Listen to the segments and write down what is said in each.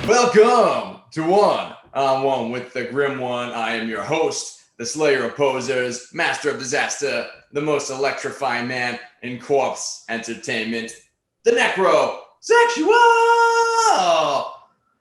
Welcome to One on One with the Grim One. I am your host, the Slayer of Posers, Master of Disaster, the most electrifying man in corpse entertainment, the Necrosexual.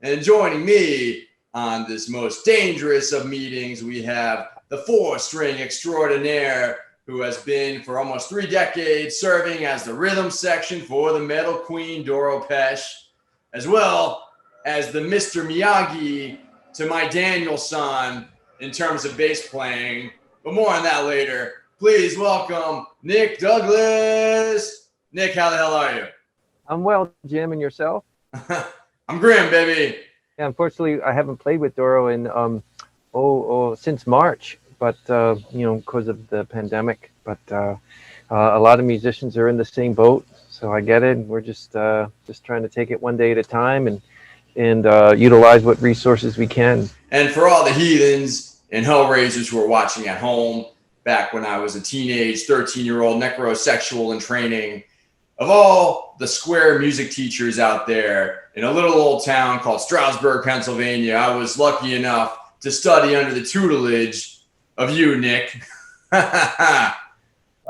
And joining me on this most dangerous of meetings, we have the four-string extraordinaire who has been for almost 3 decades serving as the rhythm section for the metal queen Doro Pesh, as well as the Mr. Miyagi to my Daniel-san in terms of bass playing. But more on that later. Please welcome Nick Douglas. Nick, how the hell are you? I'm well, Jim, and yourself? I'm grim, baby. Yeah, unfortunately, I haven't played with Doro in since March, but because of the pandemic. But a lot of musicians are in the same boat, so I get it. We're just trying to take it one day at a time and utilize what resources we can. And for all the heathens and hellraisers who are watching at home, back when I was a teenage 13-year-old necrosexual in training, of all the square music teachers out there in a little old town called Stroudsburg, Pennsylvania, I was lucky enough to study under the tutelage of you, Nick. I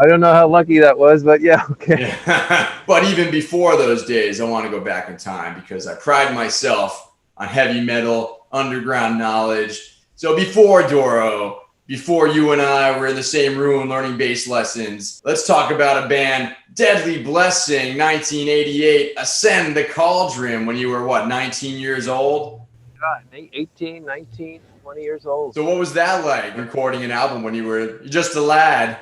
don't know how lucky that was, but yeah, okay. Yeah. But even before those days, I want to go back in time because I pride myself on heavy metal, underground knowledge. So before Doro, before you and I were in the same room learning bass lessons, let's talk about a band, Deadly Blessing, 1988, Ascend the Cauldron, when you were, 19 years old? God, 18, 19, 20 years old. So what was that like, recording an album when you were just a lad?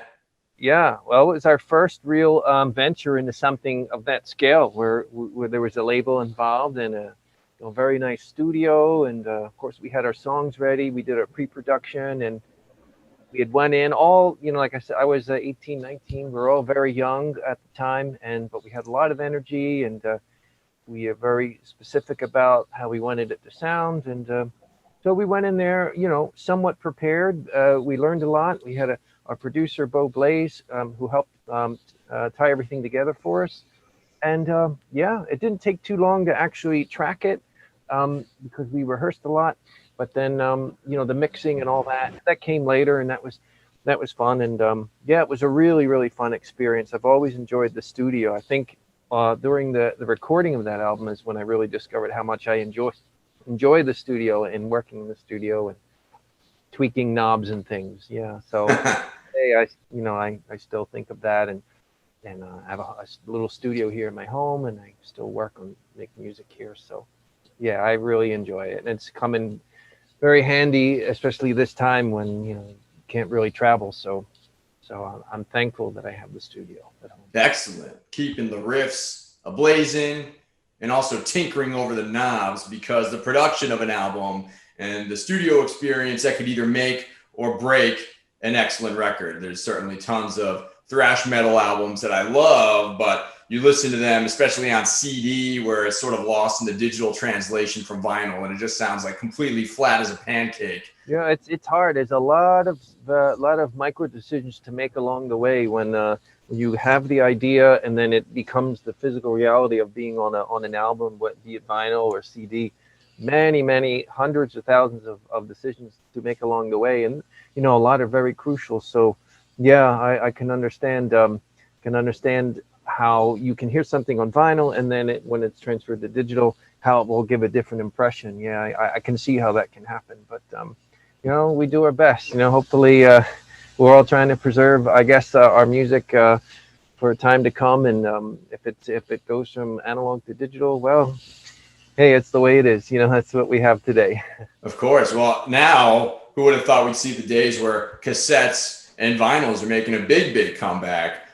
Yeah, well, it was our first real venture into something of that scale, where there was a label involved and a very nice studio, and of course we had our songs ready. We did our pre-production, and we had went in all, like I said, I was 18, 19. We were all very young at the time, but we had a lot of energy, and we are very specific about how we wanted it to sound, and so we went in there, somewhat prepared. We learned a lot. We had our producer, Bo Blaze, who helped tie everything together for us. And it didn't take too long to actually track it because we rehearsed a lot. But then, the mixing and all that came later, and that was fun. And it was a really, really fun experience. I've always enjoyed the studio. I think during the recording of that album is when I really discovered how much I enjoy the studio and working in the studio and tweaking knobs and things. Yeah. So hey, I still think of that, and I have a little studio here in my home, and I still work on making music here. So yeah, I really enjoy it, and it's coming very handy, especially this time when you can't really travel. So I'm thankful that I have the studio at home. Excellent. Keeping the riffs ablazing and also tinkering over the knobs, because the production of an album and the studio experience, that could either make or break an excellent record. There's certainly tons of thrash metal albums that I love, but you listen to them, especially on CD, where it's sort of lost in the digital translation from vinyl, and it just sounds like completely flat as a pancake. Yeah, it's hard. There's a lot of micro decisions to make along the way when you have the idea and then it becomes the physical reality of being on an album, be it vinyl or CD. Many hundreds of thousands of decisions to make along the way, and a lot are very crucial. So yeah, I can understand how you can hear something on vinyl, and then when it's transferred to digital, how it will give a different impression. Yeah, I can see how that can happen, but we do our best. Hopefully we're all trying to preserve, I guess, our music for a time to come, and if it goes from analog to digital, well, hey, it's the way it is. That's what we have today. Of course. Well, now, who would have thought we'd see the days where cassettes and vinyls are making a big comeback?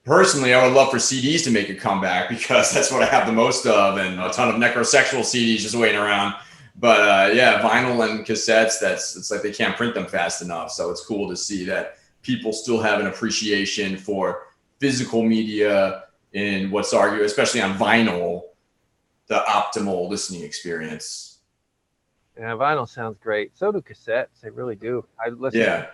Personally, I would love for CDs to make a comeback because that's what I have the most of, and a ton of necrosexual CDs just waiting around. But vinyl and cassettes, it's like they can't print them fast enough. So it's cool to see that people still have an appreciation for physical media in what's argued, especially on vinyl, the optimal listening experience. Yeah, vinyl sounds great. So do cassettes. They really do. I listened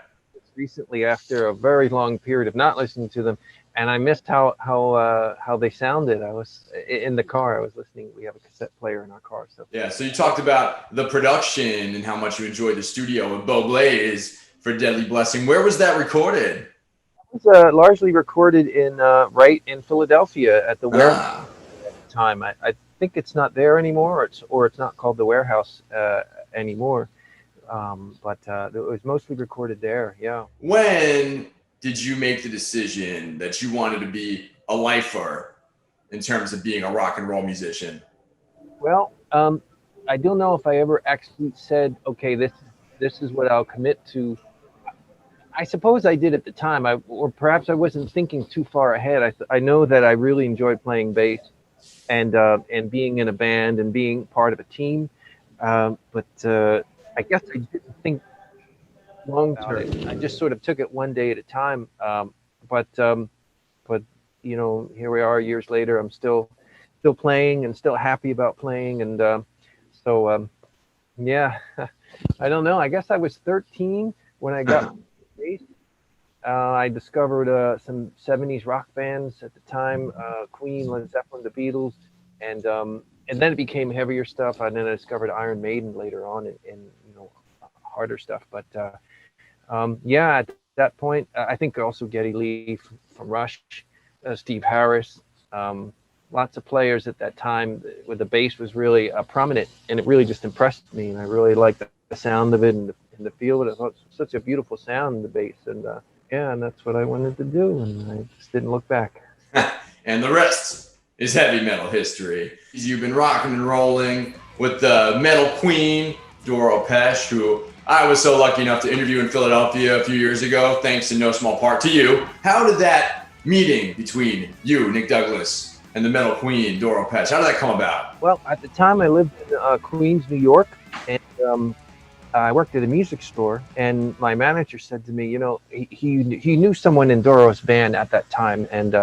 recently after a very long period of not listening to them, and I missed how they sounded. I was in the car. I was listening. We have a cassette player in our car, so Yeah. So you talked about the production and how much you enjoyed the studio with Bo Blaze for Deadly Blessing. Where was that recorded? it was largely recorded in right in Philadelphia at the warehouse Ah, at the time. I think it's not there anymore, or it's not called the warehouse anymore. But it was mostly recorded there. Yeah. when did you make the decision that you wanted to be a lifer in terms of being a rock and roll musician? Well, I don't know if I ever actually said, okay, this is what I'll commit to. I suppose I did at the time, or perhaps I wasn't thinking too far ahead. I know that I really enjoyed playing bass and being in a band and being part of a team, but I guess I didn't think long term. I just sort of took it one day at a time. But but here we are years later. I'm still playing and still happy about playing, and so yeah, I don't know. I guess I was 13 when I got bass. I discovered some 70s rock bands at the time, Queen, Led Zeppelin, the Beatles, and then it became heavier stuff. And then I discovered Iron Maiden later on, and harder stuff. But yeah, at that point, I think also Geddy Lee from Rush, Steve Harris, lots of players at that time where the bass was really prominent, and it really just impressed me. And I really liked the sound of it and the feel of it. I thought it was such a beautiful sound in the bass, and yeah, and that's what I wanted to do, and I just didn't look back. And the rest is heavy metal history. You've been rocking and rolling with the metal queen, Doro Pesh, who I was so lucky enough to interview in Philadelphia a few years ago, thanks in no small part to you. How did that meeting between you, Nick Douglas, and the metal queen, Doro Pesh, how did that come about? Well, at the time I lived in Queens, New York, and I worked at a music store, and my manager said to me, he knew someone in Doro's band at that time, and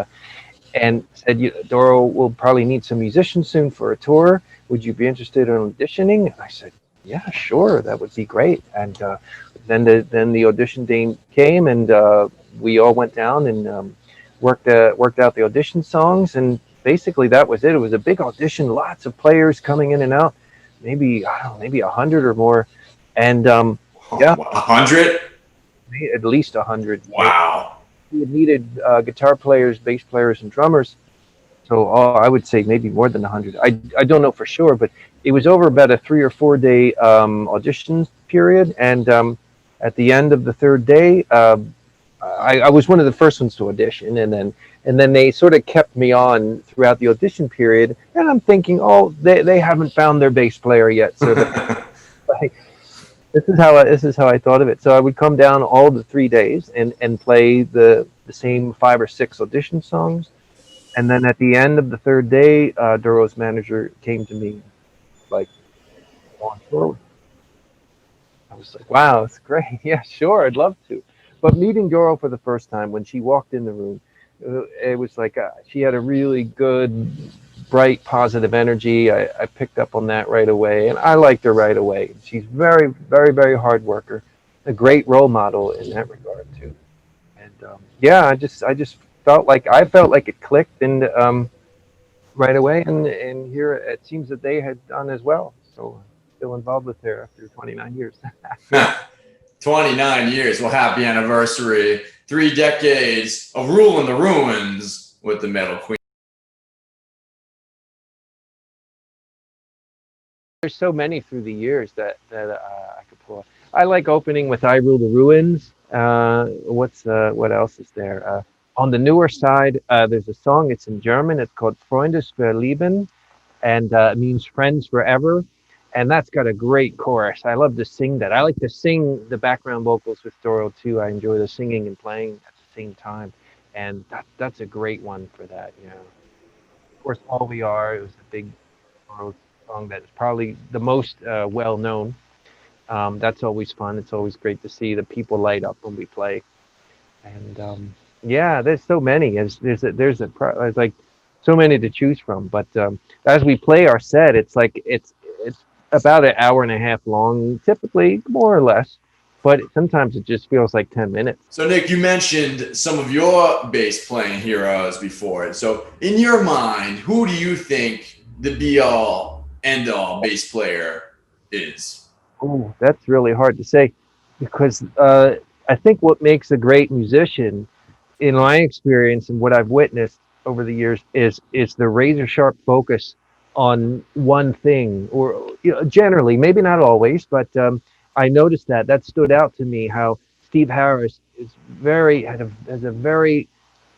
said, Doro will probably need some musicians soon for a tour. Would you be interested in auditioning? And I said, yeah, sure, that would be great. And then the audition day came, and we all went down and worked out the audition songs, and basically that was it. It was a big audition, lots of players coming in and out, maybe 100 or more, and yeah, 100? at least 100. Wow. We had needed guitar players, bass players, and drummers. So I would say maybe more than 100. I don't know for sure, but it was over about a 3 or 4 day audition period. And at the end of the third day, I was one of the first ones to audition, and then they sort of kept me on throughout the audition period. And I'm thinking, oh, they haven't found their bass player yet, so like, this is how I thought of it. So I would come down all the 3 days and play the same 5 or 6 audition songs. And then at the end of the third day, Doro's manager came to me, like, on tour. I was like, wow, it's great. Yeah, sure, I'd love to. But meeting Doro for the first time, when she walked in the room, it was like she had a really good, bright, positive energy. I picked up on that right away, and I liked her right away. She's very, very, very hard worker, a great role model in that regard too. And yeah, I just felt like it clicked, and right away, and here it seems that they had done as well. So still involved with her after 29 years. 29 years. Well, happy anniversary. 3 decades of ruling the ruins with the metal queen. There's so many through the years that I could pull. I like opening with "I Rule the Ruins." What else is there? On the newer side, there's a song. It's in German. It's called "Freundes für Leben," and it means friends forever. And that's got a great chorus. I love to sing that. I like to sing the background vocals with Doro too. I enjoy the singing and playing at the same time, and that's a great one for that. Of course, "All We Are." It was a big Doro song that is probably the most well known. That's always fun. It's always great to see the people light up when we play. And yeah, there's so many. There's like so many to choose from. But as we play our set, it's about an hour and a half long, typically, more or less. but sometimes it just feels like 10 minutes. So, Nick, you mentioned some of your bass playing heroes before. So, in your mind, who do you think the be all end all bass player is? Oh, that's really hard to say because I think what makes a great musician, in my experience and what I've witnessed over the years, is the razor sharp focus on one thing, or generally, maybe not always, but I noticed that stood out to me. How Steve Harris is has a very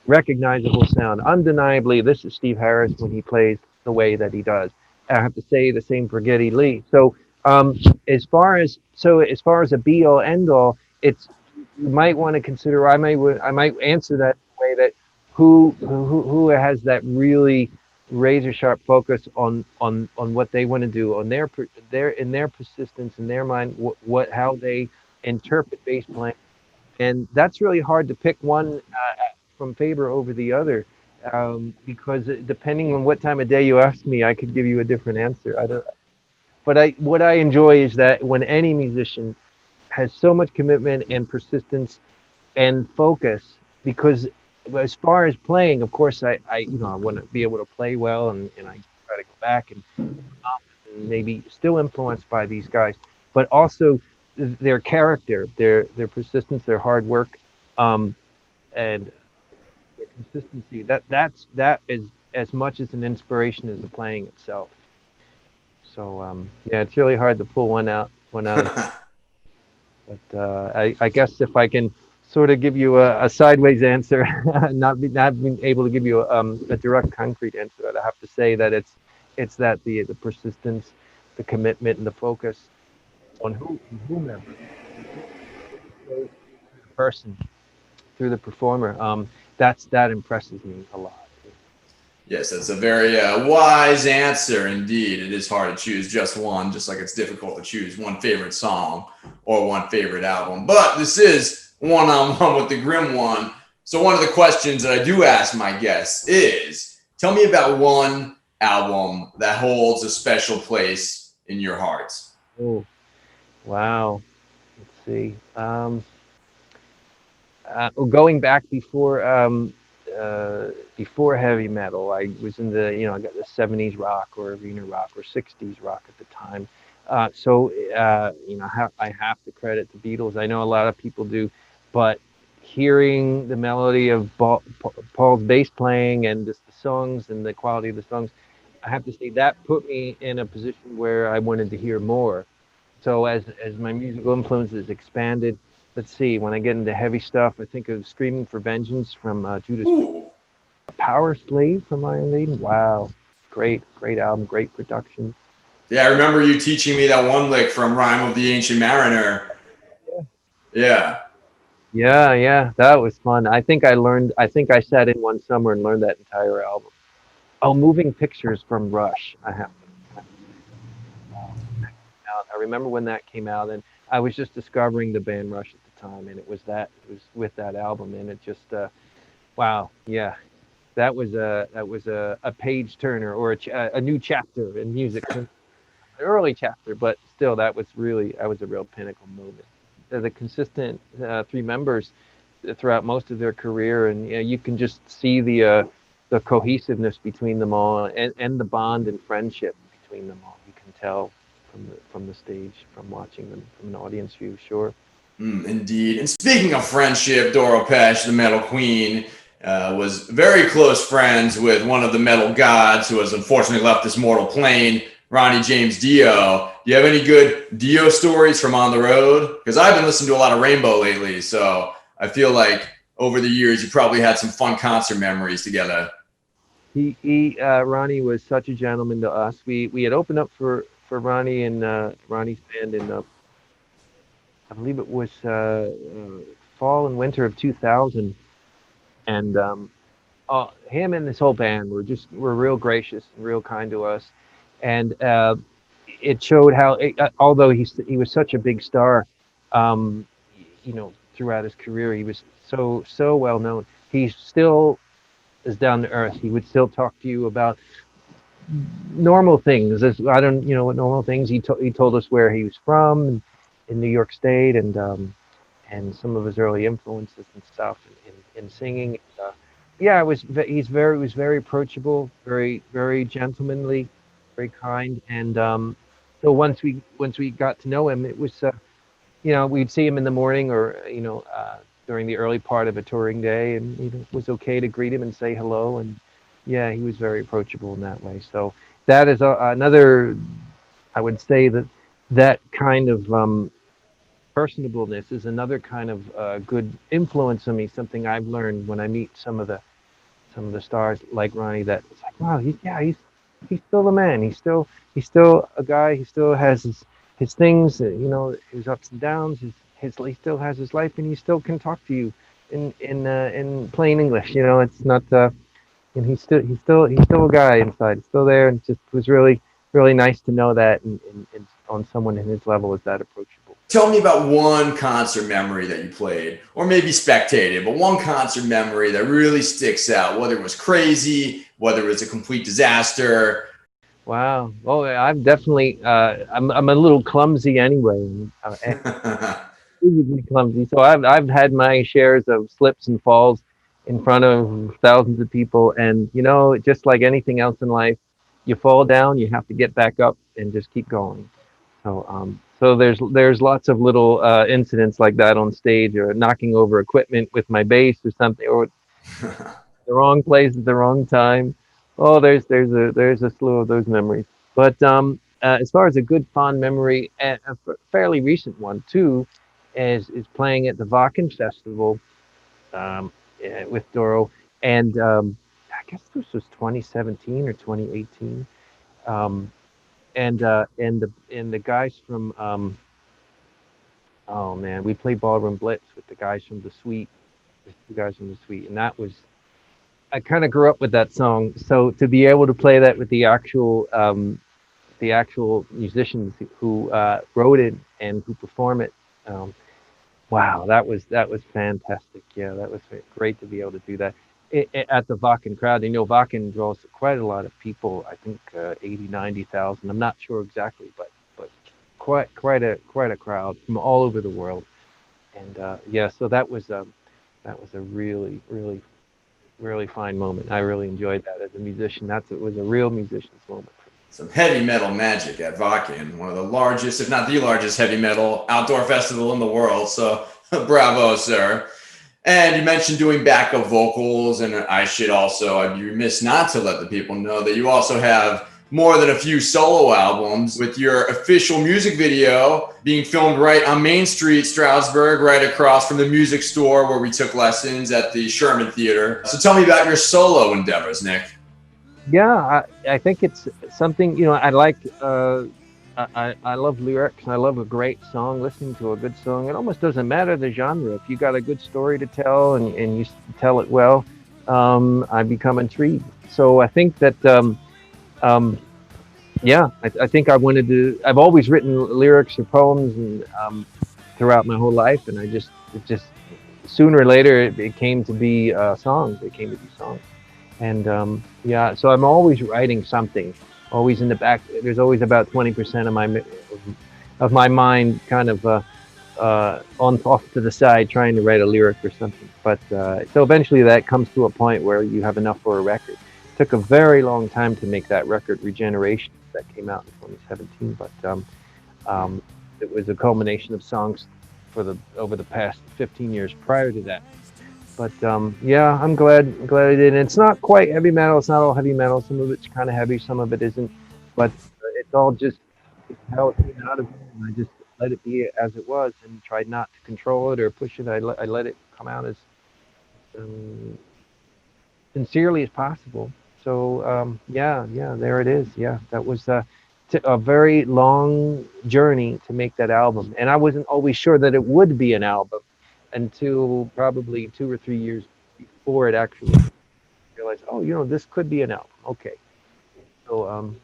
recognizable sound. Undeniably, this is Steve Harris when he plays the way that he does. I have to say the same for Geddy Lee. So um, as far as a be all end all, it's you might want to consider. I might answer that in a way that who has that really razor sharp focus on what they want to do, on their persistence in their mind, what how they interpret bass playing, and that's really hard to pick one from favor over the other, because depending on what time of day you ask me, I could give you a different answer. I don't, but I what I enjoy is that when any musician has so much commitment and persistence and focus, because as far as playing, of course, I want to be able to play well, and I try to go back and maybe still influenced by these guys, but also their character, their persistence, their hard work, um, and their consistency. That is as much as an inspiration as the playing itself. So yeah, it's really hard to pull one out. But I guess if I can sort of give you a sideways answer, not being able to give you a direct, concrete answer, I'd have to say that it's that the persistence, the commitment, and the focus on whomever through the person, through the performer. That impresses me a lot. Yes, that's a very wise answer indeed. It is hard to choose just one, just like it's difficult to choose one favorite song or one favorite album. But this is one on one with the Grim One. So, one of the questions that I do ask my guests is tell me about one album that holds a special place in your hearts. Oh, wow. Let's see. Going back before heavy metal, I was in I got the 70s rock or arena rock or 60s rock at the time. I have to credit the Beatles. I know a lot of people do, but hearing the melody of Paul's bass playing and just the songs and the quality of the songs, I have to say that put me in a position where I wanted to hear more. So as my musical influences expanded, let's see, when I get into heavy stuff, I think of Screaming for Vengeance from Judas Priest, Ooh. Power Slave from Iron Maiden. Wow, great album, great production. Yeah, I remember you teaching me that one lick from Rhyme of the Ancient Mariner. Yeah. Yeah, that was fun. I think I sat in one summer and learned that entire album. Oh, Moving Pictures from Rush. I remember when that came out, and I was just discovering the band Rush at the time, and it was with that album, and it just wow, yeah, that was a page turner or a new chapter in music, an early chapter, but still that was a real pinnacle moment. The consistent three members throughout most of their career, and you can just see the cohesiveness between them all, and the bond and friendship between them all. You can tell from the stage, from watching them from an audience view. Sure. Indeed. And speaking of friendship, Doro Pesh, the metal queen, was very close friends with one of the metal gods who has unfortunately left this mortal plane, Ronnie James Dio. Do you have any good Dio stories from on the road? Because I've been listening to a lot of Rainbow lately, so I feel like over the years you probably had some fun concert memories together. Ronnie was such a gentleman to us. We had opened up for Ronnie and Ronnie's band in I believe it was fall and winter of 2000, and him and his whole band were real gracious and real kind to us, and it showed how although he was such a big star, um, throughout his career, he was so well known. He still is down to earth. He would still talk to you about normal things. I don't, what normal things. He told us where he was from, New York State, and some of his early influences and stuff in singing. Yeah, he was very approachable, very gentlemanly, very kind, and so once we got to know him, it was we'd see him in the morning or during the early part of a touring day, and it was okay to greet him and say hello, and yeah, he was very approachable in that way. So that is another, I would say that that kind of personableness is another kind of good influence on me. Something I've learned when I meet some of the stars like Ronnie. That it's like, wow, he's still the man. He's still a guy. He still has his things. His ups and downs. He still has his life, and he still can talk to you in plain English. It's not. And he's still a guy inside. He's still there, and it just was really nice to know that, and on someone in his level is that approachable. Tell me about one concert memory that you played, or maybe spectated, but one concert memory that really sticks out, whether it was crazy, whether it was a complete disaster. Wow. Oh, I've definitely. I'm a little clumsy anyway. Physically clumsy. So I've had my shares of slips and falls in front of thousands of people, and just like anything else in life, you fall down, you have to get back up and just keep going. So there's lots of little incidents like that on stage, or knocking over equipment with my bass or something, or the wrong place at the wrong time. Oh, there's a slew of those memories. But as far as a good fond memory, a fairly recent one too, is playing at the Wacken Festival with Doro, and I guess this was 2017 or 2018. Um, and the guys from oh man, we played Ballroom Blitz with the guys from the Suite, and that was, I kind of grew up with that song, so to be able to play that with the actual musicians who wrote it and who perform it, wow, that was fantastic. Yeah, that was great to be able to do that at the Wacken crowd. Wacken draws quite a lot of people. I think 80, 90,000. I'm not sure exactly, but quite a crowd from all over the world. And yeah, so that was a really fine moment. I really enjoyed that as a musician. It was a real musician's moment. Some heavy metal magic at Wacken, one of the largest, if not the largest, heavy metal outdoor festival in the world. So bravo, sir. And you mentioned doing backup vocals, and I'd be remiss not to let the people know that you also have more than a few solo albums, with your official music video being filmed right on Main Street, Stroudsburg, right across from the music store where we took lessons at the Sherman Theater. So tell me about your solo endeavors, Nick. Yeah, I think it's something, I like. I love lyrics. I love a great song, listening to a good song. It almost doesn't matter the genre. If you got a good story to tell and you tell it well, I become intrigued. So I think that, yeah, I think I've always written lyrics or poems and throughout my whole life. And it just sooner or later, it came to be songs. It came to be songs. And yeah, so I'm always writing something, always in the back. There's always about 20% of my mind kind of off to the side, trying to write a lyric or something. But so eventually that comes to a point where you have enough for a record. It took a very long time to make that record, Regeneration, that came out in 2017. But it was a culmination of songs over the past 15 years prior to that. But yeah, I'm glad I did. And it's not quite heavy metal. It's not all heavy metal. Some of it's kind of heavy, some of it isn't. But it's all just how it came out of me. And I just let it be as it was, and tried not to control it or push it. I let it come out as sincerely as possible. So yeah, there it is. Yeah, that was a very long journey to make that album, and I wasn't always sure that it would be an album until probably 2 or 3 years before it actually realized, oh, this could be an album. Okay. So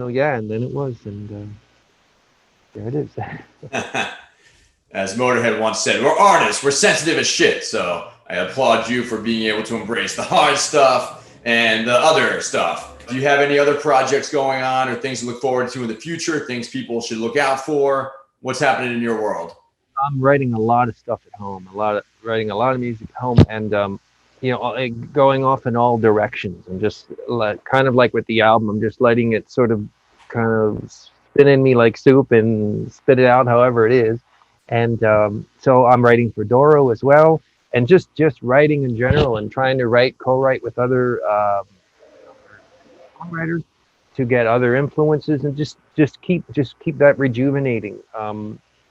yeah, and then it was, and there it is. As Motorhead once said, we're artists, we're sensitive as shit. So I applaud you for being able to embrace the hard stuff and the other stuff. Do you have any other projects going on or things to look forward to in the future, things people should look out for? What's happening in your world? I'm writing a lot of stuff at home, writing a lot of music at home, and going off in all directions. I'm just kind of like with the album. I'm just letting it sort of kind of spin in me like soup and spit it out however it is. And so I'm writing for Doro as well, and just writing in general, and trying to co-write with other songwriters to get other influences, and just keep that rejuvenating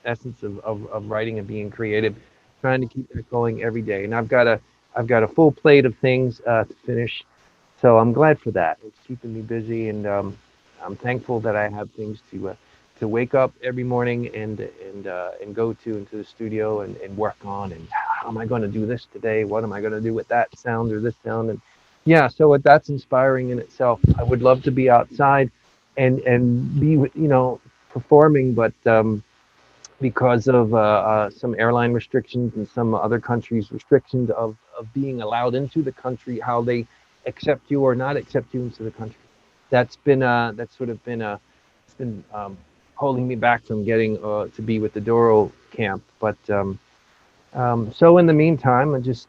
essence of writing and being creative, trying to keep that going every day. And I've got a full plate of things to finish, so I'm glad for that. It's keeping me busy, and I'm thankful that I have things to wake up every morning and go to into the studio and work on. And how am I going to do this today? What am I going to do with that sound or this sound? And yeah, so that's inspiring in itself. I would love to be outside and be performing, but because of some airline restrictions and some other countries' restrictions of being allowed into the country, how they accept you or not accept you into the country. That's sort of been it's been holding me back from getting to be with the Doro camp. But so in the meantime, I just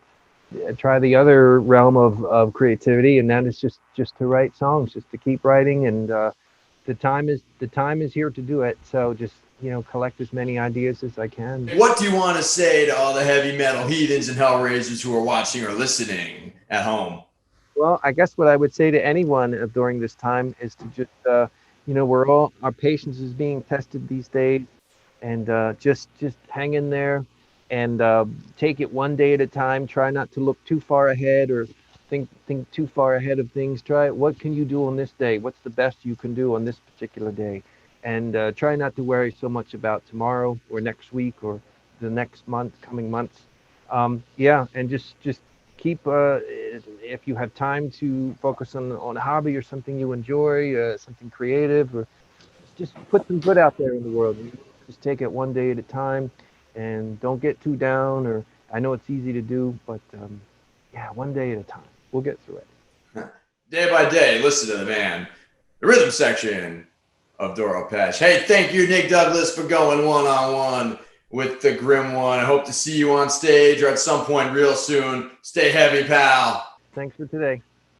try the other realm of creativity, and that is just to write songs, just to keep writing. And the time is here to do it. So just collect as many ideas as I can. What do you want to say to all the heavy metal heathens and hellraisers who are watching or listening at home? Well, I guess what I would say to anyone during this time is to just our patience is being tested these days, and just hang in there, and take it one day at a time. Try not to look too far ahead or think too far ahead of things. Try what can you do on this day? What's the best you can do on this particular day? And try not to worry so much about tomorrow or next week or the next month, coming months. Yeah, and just keep if you have time to focus on a hobby or something you enjoy, something creative, or just put some good out there in the world. Just take it one day at a time, and don't get too down. Or I know it's easy to do, but yeah, one day at a time. We'll get through it. Day by day, listen to the man, the rhythm section of Doro Pesch. Hey, thank you, Nick Douglas, for going one-on-one with the Grim One. I hope to see you on stage or at some point real soon. Stay heavy, pal. Thanks for today.